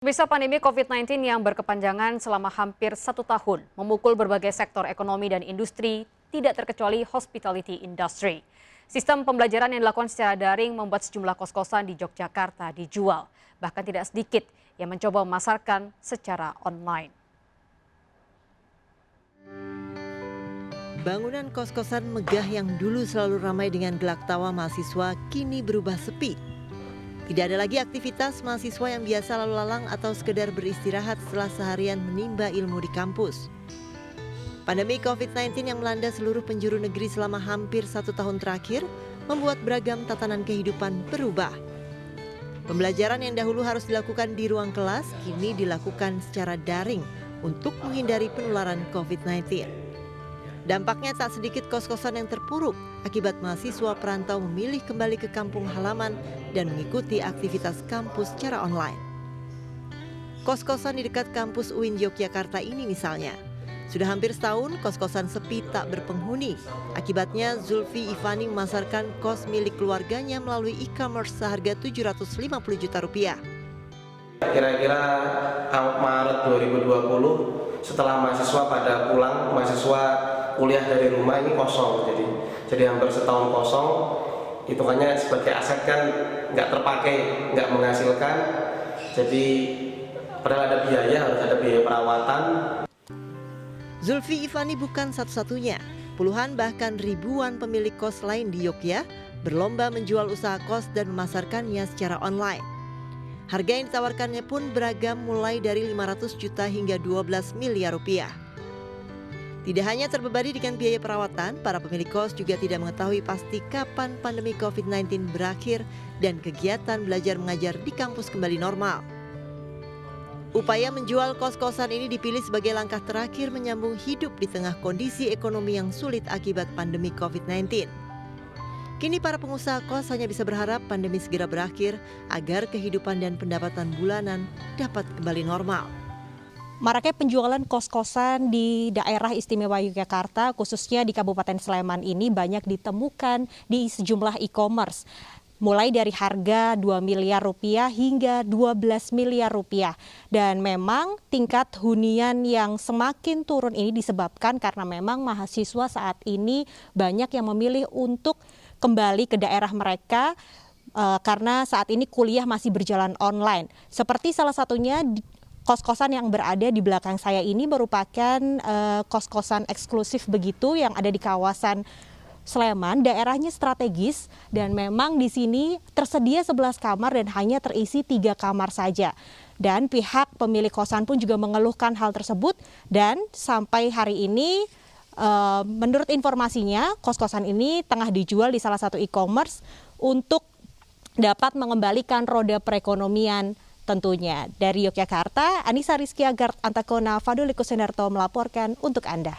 Bisa pandemi COVID-19 yang berkepanjangan selama hampir 1 tahun memukul berbagai sektor ekonomi dan industri, tidak terkecuali hospitality industry. Sistem pembelajaran yang dilakukan secara daring membuat sejumlah kos-kosan di Yogyakarta dijual. Bahkan tidak sedikit yang mencoba memasarkan secara online. Bangunan kos-kosan megah yang dulu selalu ramai dengan gelak tawa mahasiswa kini berubah sepi. Tidak ada lagi aktivitas mahasiswa yang biasa lalu lalang atau sekedar beristirahat setelah seharian menimba ilmu di kampus. Pandemi COVID-19 yang melanda seluruh penjuru negeri selama hampir 1 tahun terakhir membuat beragam tatanan kehidupan berubah. Pembelajaran yang dahulu harus dilakukan di ruang kelas kini dilakukan secara daring untuk menghindari penularan COVID-19. Dampaknya tak sedikit kos-kosan yang terpuruk akibat mahasiswa perantau memilih kembali ke kampung halaman dan mengikuti aktivitas kampus secara online. Kos-kosan di dekat kampus UIN Yogyakarta ini misalnya, sudah hampir setahun kos-kosan sepi tak berpenghuni. Akibatnya Zulfi Ivani memasarkan kos milik keluarganya melalui e-commerce seharga Rp750 juta. Kira-kira Maret 2020 setelah mahasiswa pada pulang, mahasiswa kuliah dari rumah ini kosong, jadi hampir setahun kosong. Hitungannya sebagai aset kan nggak terpakai, nggak menghasilkan. Jadi padahal ada biaya, harus ada biaya perawatan. Zulfi Ivani bukan satu-satunya. Puluhan bahkan ribuan pemilik kos lain di Yogyakarta berlomba menjual usaha kos dan memasarkannya secara online. Harga yang ditawarkannya pun beragam mulai dari 500 juta hingga 12 miliar rupiah. Tidak hanya terbebani dengan biaya perawatan, para pemilik kos juga tidak mengetahui pasti kapan pandemi COVID-19 berakhir dan kegiatan belajar mengajar di kampus kembali normal. Upaya menjual kos-kosan ini dipilih sebagai langkah terakhir menyambung hidup di tengah kondisi ekonomi yang sulit akibat pandemi COVID-19. Kini para pengusaha kos hanya bisa berharap pandemi segera berakhir agar kehidupan dan pendapatan bulanan dapat kembali normal. Maraknya penjualan kos-kosan di daerah istimewa Yogyakarta, khususnya di Kabupaten Sleman ini banyak ditemukan di sejumlah e-commerce. Mulai dari harga Rp2 miliar hingga Rp12 miliar. Dan memang tingkat hunian yang semakin turun ini disebabkan karena memang mahasiswa saat ini banyak yang memilih untuk kembali ke daerah mereka karena saat ini kuliah masih berjalan online. Seperti salah satunya kos-kosan yang berada di belakang saya ini merupakan kos-kosan eksklusif begitu yang ada di kawasan Sleman. Daerahnya strategis dan memang di sini tersedia 11 kamar dan hanya terisi 3 kamar saja. Dan pihak pemilik kosan pun juga mengeluhkan hal tersebut dan sampai hari ini menurut informasinya kos-kosan ini tengah dijual di salah satu e-commerce untuk dapat mengembalikan roda perekonomian tentunya. Dari Yogyakarta, Anissa Rizky Agard Antakona, Faduliku Senarto melaporkan untuk Anda.